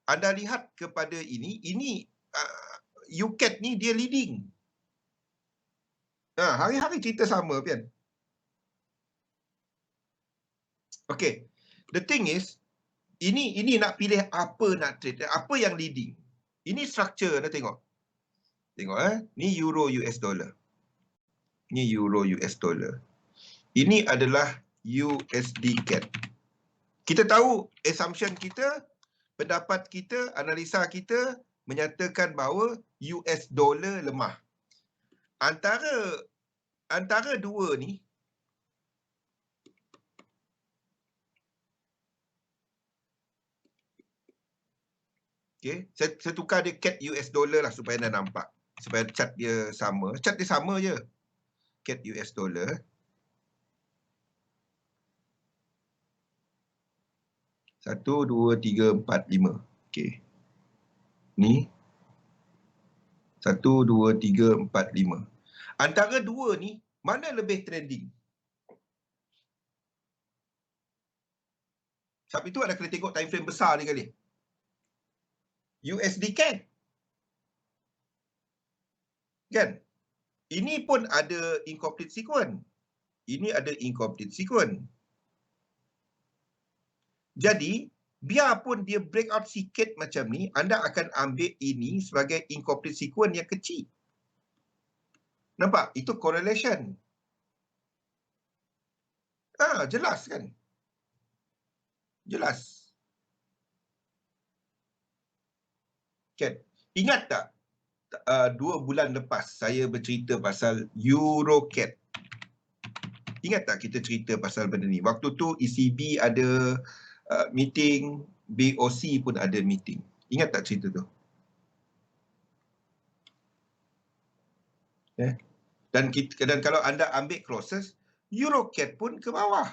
anda lihat kepada ini UCAD ni dia leading. Hari-hari cerita sama kan. Okay. The thing is, ini nak pilih apa nak trade, apa yang leading. Ini structure anda tengok. Tengok ni euro US dollar. Ni euro US dollar. Ini adalah USD CAD. Kita tahu assumption kita, pendapat kita, analisa kita menyatakan bahawa US dollar lemah. Antara dua ni, okay, saya tukar dia CAD US dollar lah supaya anda nampak. Supaya chart dia sama. Chart dia sama je. CAD US dollar. Satu, dua, tiga, empat, lima. Okay. Ni. 1, 2, 3, 4, 5. Antara dua ni, mana lebih trending? Sebab itu anda kena tengok time frame besar ni kali. USD CAD. Kan? Ini pun ada incomplete sequence. Ini ada incomplete sequence. Jadi, biarpun dia breakout sikit macam ni, anda akan ambil ini sebagai incomplete sequence yang kecil. Nampak? Itu correlation. Jelas kan? Jelas. Kan? Ingat tak? 2 bulan lepas saya bercerita pasal EuroCAD. Ingat tak kita cerita pasal benda ni? Waktu tu ECB ada meeting, BOC pun ada meeting. Ingat tak cerita tu? Dan kalau anda ambil crosses, EuroCAD pun ke bawah.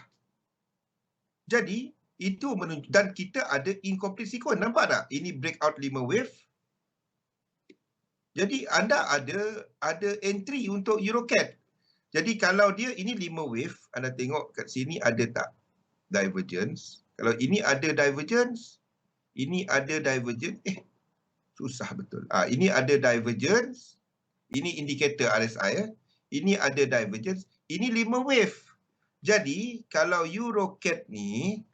Jadi, itu menunjuk, dan kita ada incomplete sequence. Nampak tak? Ini breakout 5 wave. Jadi, anda ada entry untuk EuroCAD. Jadi, kalau dia ini 5 wave, anda tengok kat sini ada tak divergence. Kalau ini ada divergence, ini ada divergence. Susah betul. Ini ada divergence. Ini indikator RSI. Ini ada divergence. Ini 5 wave. Jadi, kalau EuroCAD ni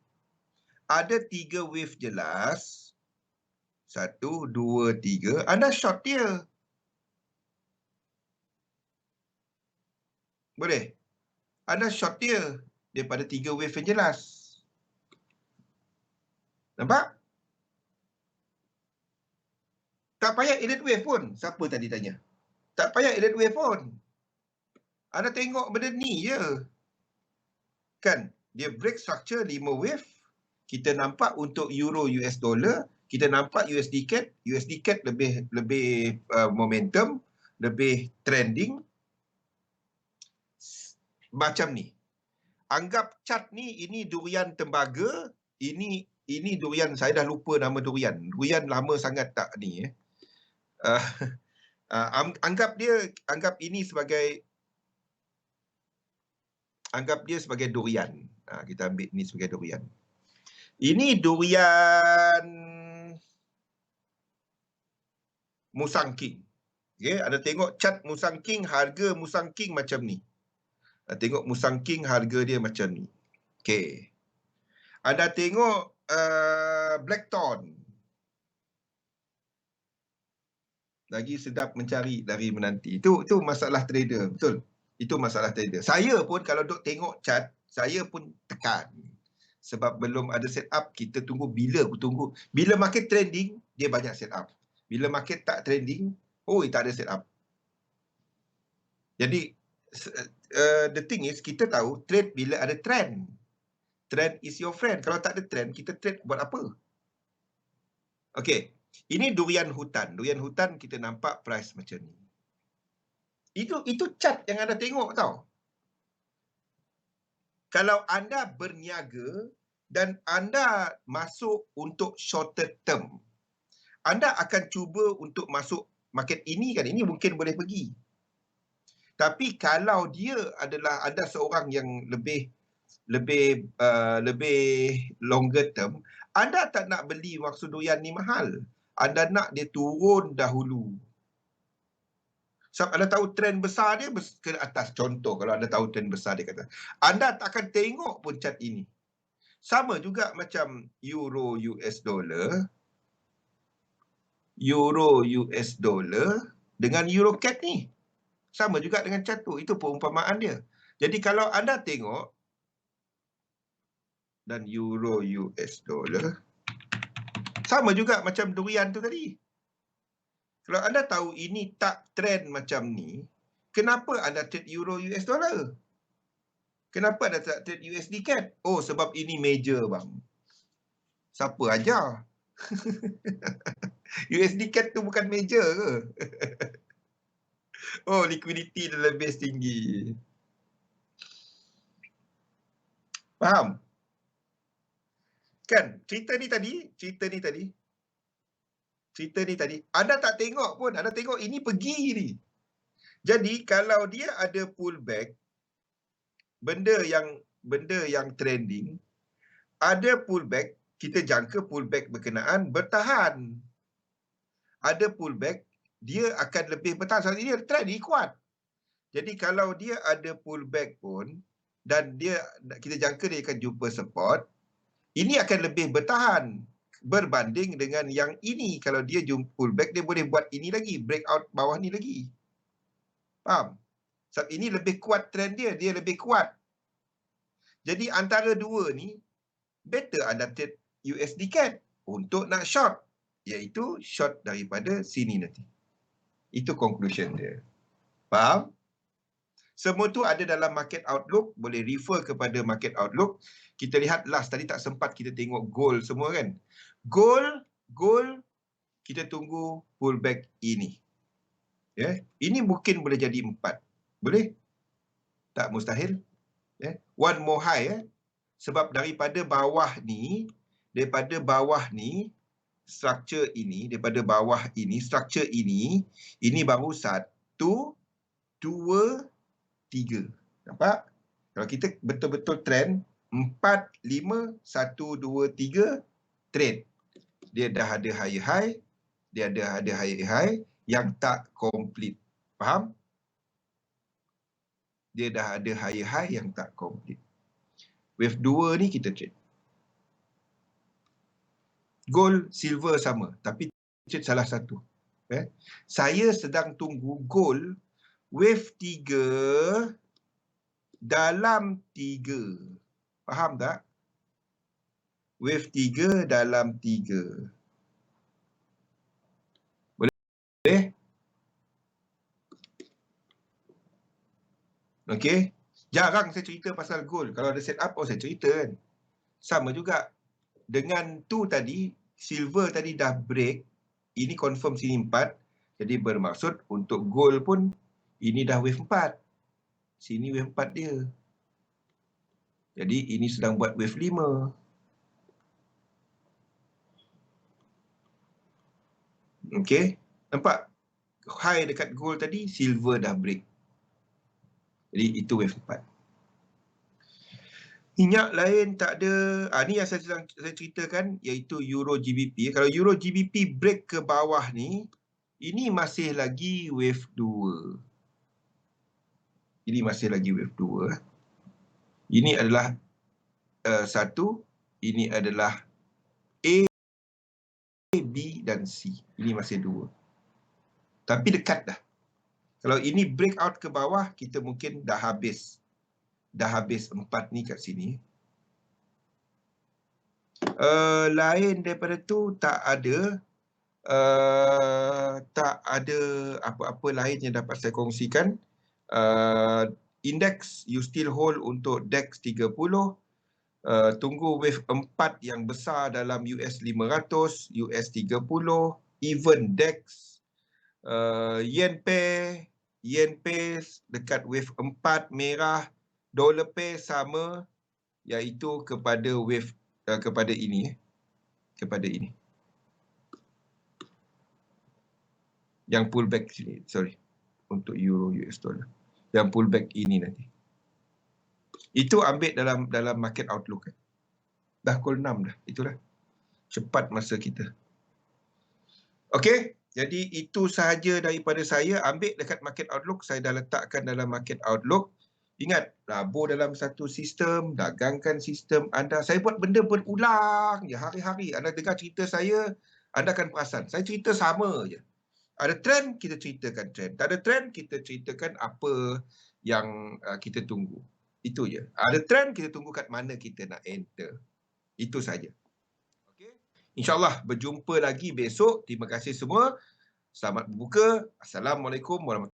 ada 3 wave jelas. 1, 2, 3. Anda short dia. Boleh? Anda short dia daripada 3 wave yang jelas. Nampak? Tak payah elite wave pun. Siapa tadi tanya? Tak payah elite wave pun. Anda tengok benda ni je. Kan? Dia break structure 5 wave. Kita nampak untuk euro US dollar, kita nampak USD CAD. USD CAD lebih momentum, lebih trending. Macam ni. Anggap chart ni, ini durian tembaga, ini durian, saya dah lupa nama durian. Durian lama sangat tak ni. Anggap ini sebagai, anggap dia sebagai durian. Kita ambil ni sebagai durian. Ini durian Musang King. Okay, anda tengok chart Musang King, harga Musang King macam ni. Tengok Musang King, harga dia macam ni. Okay. Anda tengok Blackthorn. Lagi sedap mencari dari menanti. Itu masalah trader, betul. Itu masalah trader. Saya pun kalau duk tengok chart, saya pun tekan. Sebab belum ada set up, kita tunggu bila aku tunggu. Bila market trending, dia banyak set up. Bila market tak trending, tak ada set up. Jadi, the thing is, kita tahu trade bila ada trend. Trend is your friend. Kalau tak ada trend, kita trade buat apa? Okay. Ini durian hutan. Durian hutan kita nampak price macam ni. Itu chart yang anda tengok tau. Kalau anda berniaga dan anda masuk untuk shorter term, anda akan cuba untuk masuk market ini kan, ini mungkin boleh pergi. Tapi kalau dia adalah anda seorang yang lebih longer term, anda tak nak beli maksud durian ni mahal. Anda nak dia turun dahulu. Sebab anda tahu trend besar dia ke atas. Contoh, kalau anda tahu trend besar dia kata, anda tak akan tengok pun chart ini. Sama juga macam euro US dollar, euro US dollar dengan euro CAD ni. Sama juga dengan catur. Itu perumpamaan dia. Jadi kalau anda tengok, dan euro US dollar, sama juga macam durian tu tadi. Kalau anda tahu ini tak trend macam ni, kenapa anda trade euro US dollar? Kenapa anda tak trade USD CAD? Oh, sebab ini major bang. Siapa ajar? USD CAD tu bukan major ke? Oh, liquidity dia lebih tinggi. Faham? Kan? Cerita ni tadi, anda tak tengok pun. Anda tengok ini pergi ni. Jadi, kalau dia ada pullback, benda yang trending, ada pullback, kita jangka pullback berkenaan bertahan. Ada pullback, dia akan lebih bertahan. Sebab dia trend ni kuat. Jadi kalau dia ada pullback pun, dan kita jangka dia akan jumpa support, ini akan lebih bertahan berbanding dengan yang ini. Kalau dia jumpa pullback, dia boleh buat ini lagi, breakout bawah ni lagi. Faham? Sebab ini lebih kuat trend dia lebih kuat. Jadi antara dua ni, better anda trade USD CAD untuk nak short, iaitu short daripada sini nanti. Itu conclusion dia. Faham? Semua tu ada dalam market outlook, boleh refer kepada market outlook. Kita lihat last tadi tak sempat kita tengok gold semua kan. Gold kita tunggu pullback ini. Ya, ini mungkin boleh jadi 4. Boleh? Tak mustahil. Ya, one more high sebab daripada bawah ni, structure ini, daripada bawah ini, structure ini baru 1, 2, 3. Nampak? Kalau kita betul-betul trend 4, 5, 1, 2, 3 trade. Dia dah ada higher high, dia ada higher high yang tak complete. Faham? Dia dah ada higher high yang tak complete. Wave 2 ni kita trade. Gold, silver sama, tapi trade salah satu. Saya sedang tunggu gold wave 3 dalam 3. Faham tak? Wave 3 dalam 3. Boleh? Okey. Jarang saya cerita pasal gold. Kalau ada set up, saya cerita kan. Sama juga. Dengan tu tadi, silver tadi dah break. Ini confirm sini 4. Jadi bermaksud untuk gold pun, ini dah wave 4. Sini wave 4 dia. Jadi ini sedang buat wave 5. Okey. Nampak? High dekat gold tadi, silver dah break. Jadi itu wave 4. Minyak lain tak ada. Ni yang saya ceritakan, iaitu Euro GBP. Kalau Euro GBP break ke bawah ni, ini masih lagi wave 2. Ini masih lagi wave 2. Ini adalah 1. Ini adalah A, B dan C. Ini masih 2. Tapi dekat dah. Kalau ini breakout ke bawah, kita mungkin dah habis. Dah habis 4 ni kat sini. Lain daripada tu tak ada. Tak ada apa-apa lain yang dapat saya kongsikan. Index you still hold untuk DAX 30. Tunggu wave 4 yang besar dalam US 500, US 30, even DAX. Yen pair dekat wave 4 merah. Dollar pair sama, iaitu kepada wave kepada ini. Yang pullback sini, sorry, untuk euro US dollar. Yang pullback ini nanti. Itu ambil dalam market outlook. Dah pukul 6 dah, itulah. Cepat masa kita. Okey, jadi itu sahaja daripada saya. Ambil dekat market outlook, saya dah letakkan dalam market outlook. Ingat, labur dalam satu sistem, dagangkan sistem anda. Saya buat benda berulang je hari-hari. Anda dengar cerita saya, anda akan perasan. Saya cerita sama je. Ada trend, kita ceritakan trend. Tak ada trend, kita ceritakan apa yang kita tunggu. Itu je. Ada trend, kita tunggu kat mana kita nak enter. Itu saja. Okay. InsyaAllah berjumpa lagi besok. Terima kasih semua. Selamat berbuka. Assalamualaikum warahmatullahi wabarakatuh.